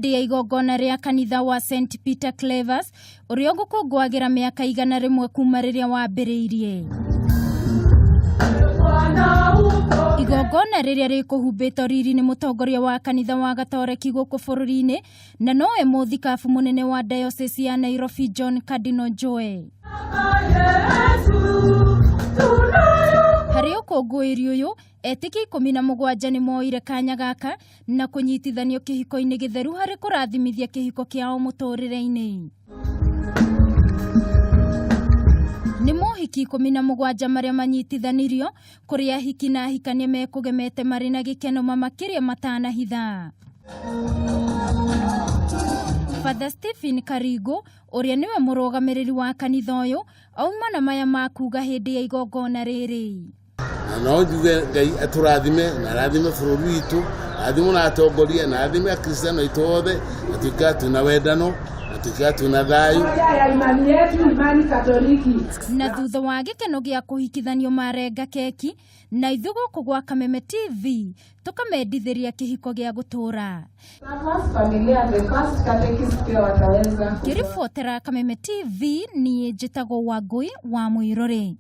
hindi ya igongona ria kanitha wa St Peter Clavers uria gukungwagira miaka 100 kuma riria wambiriirie. Igongona riria rikuhumbitwo riri ni mutongoria wa kanitha wa Gatoreki guku bururi-ini na noe muthikabu munene wa diocese ya Nairobi John Cardinal Joe. Hari ukungwiri uyu etiki 17 ni moire kanya gaka na kunyitithanio kihiko-ini githeru hari kurathimithia kihiko kiao muturire-ini. Ni mohiki 17 maria manyitithanirio kuria hiki na hikania mekugemete mari na gikeno mamakiria matanahitha. Father Stephen Karigo uria niwe murugamiriri wa kanitha uyu auma na maya makuga hindi ya igongona riri. No njuge Ngai aturathime na rathime bururi witu, rathime na atongoria na rathime akristiano itothe, atuika tuna wendano, atuika tuna thayu ya imani yetu, imani Katoliki. Na thutha wa gikeno gia kuhikithanio marenga keki na ithugo kugwa Kameme TV tukamendithiria kihiko gia gutura. Familia the first catechist pia wataweza. Kiribotera Kameme TV ni njitagwo Wangui wa Muirore.